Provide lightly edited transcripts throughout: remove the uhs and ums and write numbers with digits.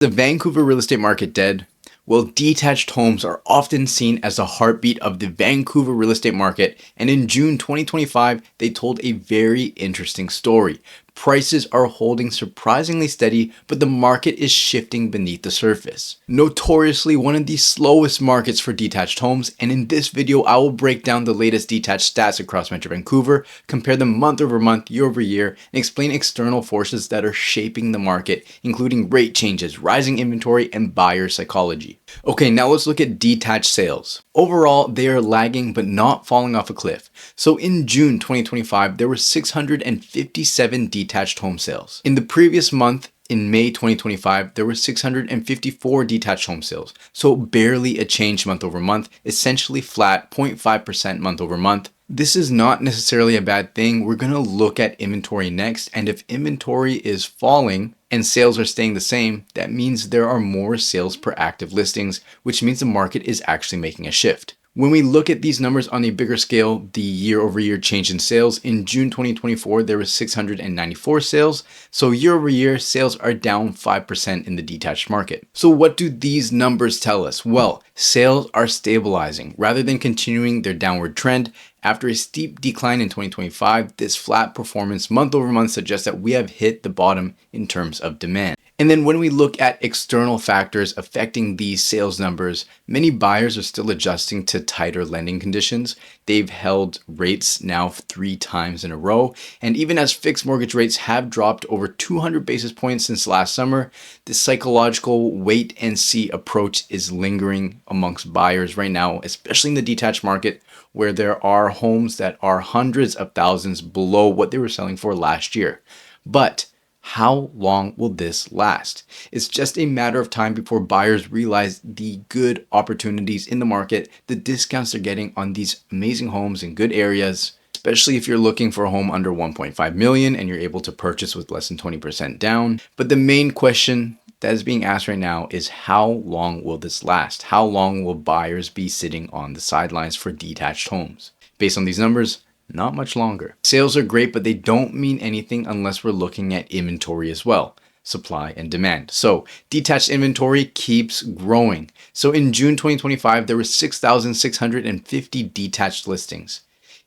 The Vancouver real estate market dead? Well, detached homes are often seen as the heartbeat of the Vancouver real estate market, and in June 2025, they told a very interesting story. Prices are holding surprisingly steady, but the market is shifting beneath the surface. Notoriously one of the slowest markets for detached homes, and in this video I will break down the latest detached stats across Metro Vancouver, compare them month over month, year over year, and explain external forces that are shaping the market, including rate changes, rising inventory, and buyer psychology. Okay, now let's look at detached sales. Overall, they are lagging but not falling off a cliff. So in June 2025, there were 657 detached home sales. In the previous month, in May 2025, there were 654 detached home sales. So barely a change month over month, essentially flat 0.5% month over month. This is not necessarily a bad thing. We're going to look at inventory next, and if inventory is falling and sales are staying the same, that means there are more sales per active listings, which means the market is actually making a shift. When we look at these numbers on a bigger scale, the year over year change in sales, in June 2024, there was 694 sales. So year over year, sales are down 5% in the detached market. So what do these numbers tell us? Well, sales are stabilizing rather than continuing their downward trend. After a steep decline in 2025, this flat performance month over month suggests that we have hit the bottom in terms of demand. And then when we look at external factors affecting these sales numbers, many buyers are still adjusting to tighter lending conditions. They've held rates now 3 times in a row. And even as fixed mortgage rates have dropped over 200 basis points since last summer, this psychological wait and see approach is lingering amongst buyers right now, especially in the detached market, where there are homes that are hundreds of thousands below what they were selling for last year. But how long will this last? It's just a matter of time before buyers realize the good opportunities in the market, the discounts they're getting on these amazing homes in good areas, especially if you're looking for a home under 1.5 million and you're able to purchase with less than 20% down. But the main question that is being asked right now is, how long will this last? How long will buyers be sitting on the sidelines for detached homes? Based on these numbers, not much longer. Sales are great, but they don't mean anything unless we're looking at inventory as well, supply and demand. So detached inventory keeps growing. So in June 2025, there were 6,650 detached listings.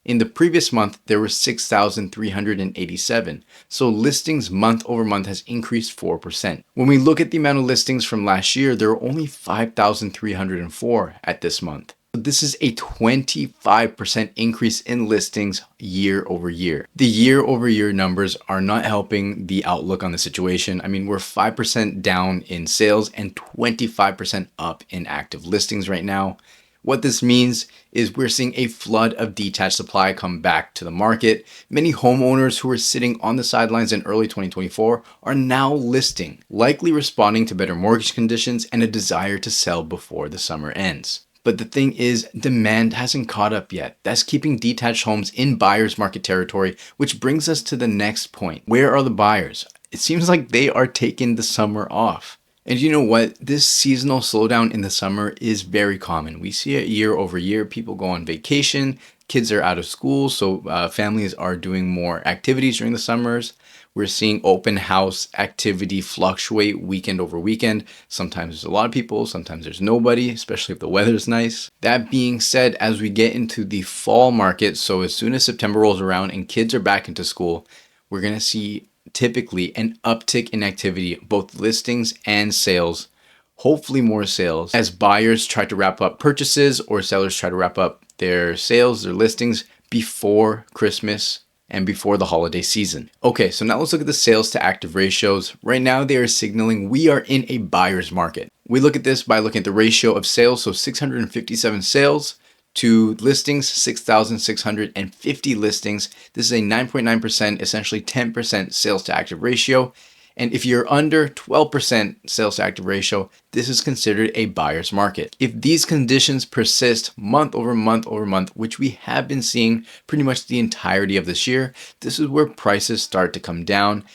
In the previous month, there were 6,387. So listings month over month has increased 4%. When we look at the amount of listings from last year, there were only 5,304 at this month. This is a 25% increase in listings year over year. The year over year numbers are not helping the outlook on the situation. I mean, we're 5% down in sales and 25% up in active listings right now. What this means is we're seeing a flood of detached supply come back to the market. Many homeowners who were sitting on the sidelines in early 2024 are now listing, likely responding to better mortgage conditions and a desire to sell before the summer ends. But the thing is, demand hasn't caught up yet. That's keeping detached homes in buyer's market territory, which brings us to the next point. Where are the buyers? It seems like they are taking the summer off. And you know what? This seasonal slowdown in the summer is very common. We see it year over year. People go on vacation, kids are out of school, so families are doing more activities during the summers. We're seeing open house activity fluctuate weekend over weekend. Sometimes there's a lot of people, sometimes there's nobody, especially if the weather's nice. That being said, as we get into the fall market, so as soon as September rolls around and kids are back into school, we're going to see typically an uptick in activity, both listings and sales, hopefully more sales, as buyers try to wrap up purchases or sellers try to wrap up their sales, their listings before Christmas and before the holiday season. Okay, so now let's look at the sales to active ratios. Right now, they are signaling we are in a buyer's market. We look at this by looking at the ratio of sales, so 657 sales to listings, 6,650 listings. This is a 9.9%, essentially 10% sales to active ratio. And if you're under 12% sales to active ratio, this is considered a buyer's market. If these conditions persist month over month over month, which we have been seeing pretty much the entirety of this year, this is where prices start to come down.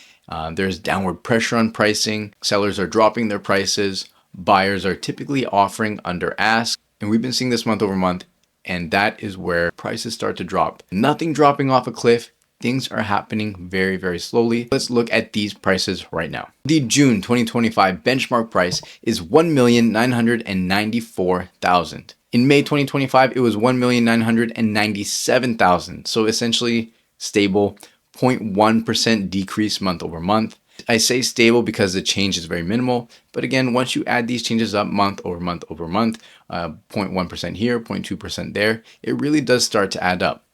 There's downward pressure on pricing. Sellers are dropping their prices. Buyers are typically offering under ask. And we've been seeing this month over month. And that is where prices start to drop. Nothing dropping off a cliff, things are happening very, very slowly. Let's look at these prices right now. The June 2025 benchmark price is $1,994,000. In May 2025, it was $1,997,000. So essentially stable, 0.1% decrease month over month. I say stable because the change is very minimal, but again, once you add these changes up month over month over month, 0.1% here, 0.2% there, it really does start to add up.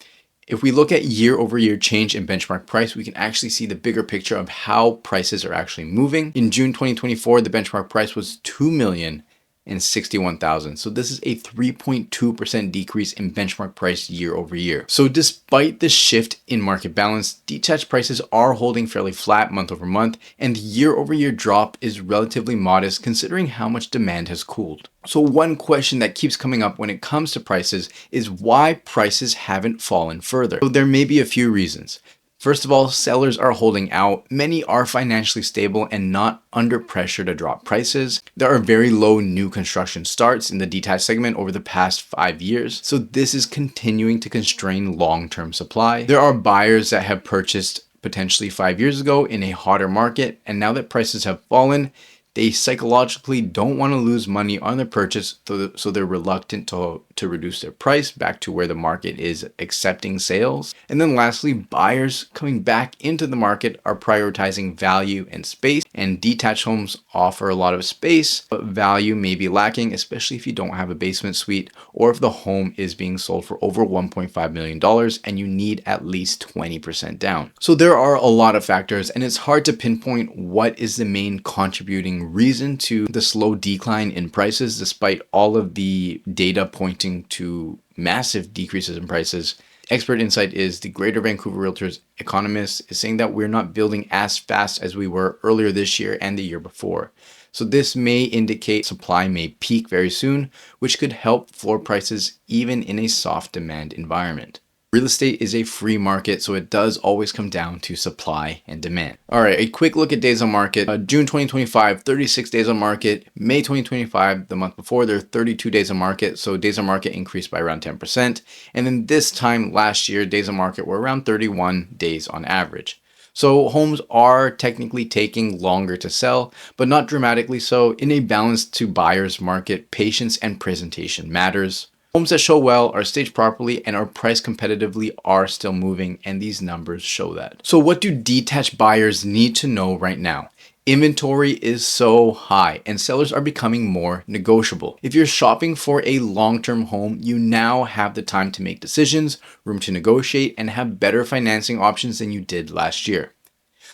If we look at year over year change in benchmark price, we can actually see the bigger picture of how prices are actually moving. In June 2024, the benchmark price was $2,061,000. So this is a 3.2% decrease in benchmark price year over year. So despite the shift in market balance, detached prices are holding fairly flat month over month, and the year over year drop is relatively modest considering how much demand has cooled. So one question that keeps coming up when it comes to prices is why prices haven't fallen further. So there may be a few reasons. First of all, sellers are holding out. Many are financially stable and not under pressure to drop prices. There are very low new construction starts in the detached segment over the past 5 years. So this is continuing to constrain long-term supply. There are buyers that have purchased potentially 5 years ago in a hotter market, and now that prices have fallen, they psychologically don't want to lose money on their purchase, so they're reluctant to reduce their price back to where the market is accepting sales. And then lastly, buyers coming back into the market are prioritizing value and space, and detached homes offer a lot of space, but value may be lacking, especially if you don't have a basement suite or if the home is being sold for over $1.5 million and you need at least 20% down. So there are a lot of factors, and it's hard to pinpoint what is the main contributing reason to the slow decline in prices despite all of the data pointing to massive decreases in prices. Expert insight is the Greater Vancouver Realtors economist is saying that we're not building as fast as we were earlier this year and the year before. So this may indicate supply may peak very soon, which could help floor prices even in a soft demand environment. Real estate is a free market, so it does always come down to supply and demand. All right, a quick look at days on market. June 2025, 36 days on market. May 2025, the month before, there are 32 days on market. So days on market increased by around 10%. And then this time last year, days on market were around 31 days on average. So homes are technically taking longer to sell, but not dramatically so. In a balanced to buyers market, patience and presentation matters. Homes that show well, are staged properly, and are priced competitively are still moving, and these numbers show that. So what do detached buyers need to know right now? Inventory is so high and sellers are becoming more negotiable. If you're shopping for a long-term home, you now have the time to make decisions, room to negotiate, and have better financing options than you did last year.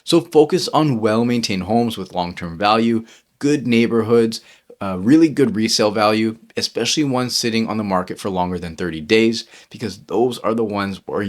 So focus on well-maintained homes with long-term value, good neighborhoods, really good resale value, especially ones sitting on the market for longer than 30 days, because those are the ones where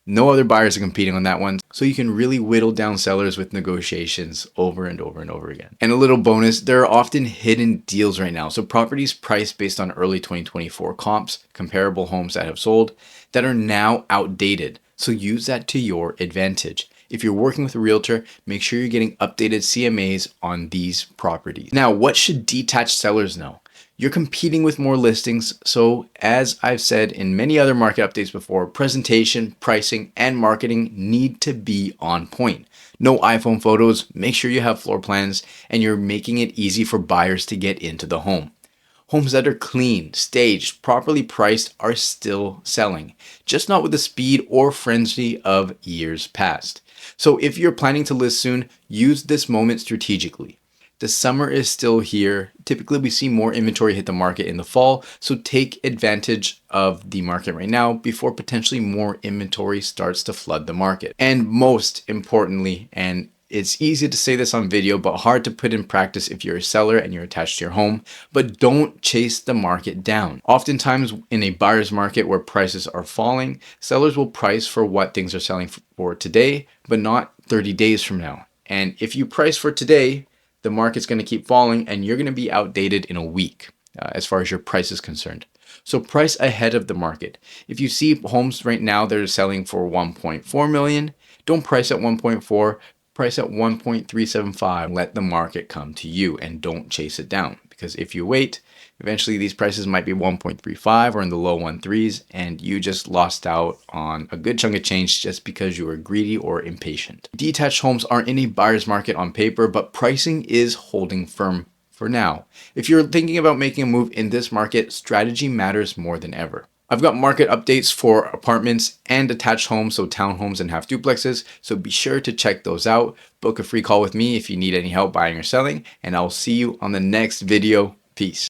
no other buyers are competing on that one. So you can really whittle down sellers with negotiations over and over and over again. And a little bonus, there are often hidden deals right now. So properties priced based on early 2024 comps, comparable homes that have sold, that are now outdated. So use that to your advantage. If you're working with a realtor, make sure you're getting updated CMAs on these properties. Now, what should detached sellers know? You're competing with more listings, so as I've said in many other market updates before, presentation, pricing, and marketing need to be on point. No iPhone photos, make sure you have floor plans, and you're making it easy for buyers to get into the home. Homes that are clean, staged, properly priced are still selling, just not with the speed or frenzy of years past. So if you're planning to list soon, use this moment strategically. The summer is still here. Typically, we see more inventory hit the market in the fall, so take advantage of the market right now before potentially more inventory starts to flood the market. And most importantly, and it's easy to say this on video, but hard to put in practice if you're a seller and you're attached to your home, but don't chase the market down. Oftentimes in a buyer's market where prices are falling, sellers will price for what things are selling for today, but not 30 days from now. And if you price for today, the market's going to keep falling and you're going to be outdated in a week as far as your price is concerned. So price ahead of the market. If you see homes right now that are selling for 1.4 million, don't price at 1.4. Price at 1.375. Let the market come to you and don't chase it down, because if you wait, eventually these prices might be 1.35 or in the low 1.3s, and you just lost out on a good chunk of change just because you were greedy or impatient. Detached homes aren't in a buyer's market on paper, but pricing is holding firm for now. If you're thinking about making a move in this market, strategy matters more than ever. I've got market updates for apartments and attached homes, so townhomes and half duplexes, so be sure to check those out. Book a free call with me if you need any help buying or selling, and I'll see you on the next video. Peace.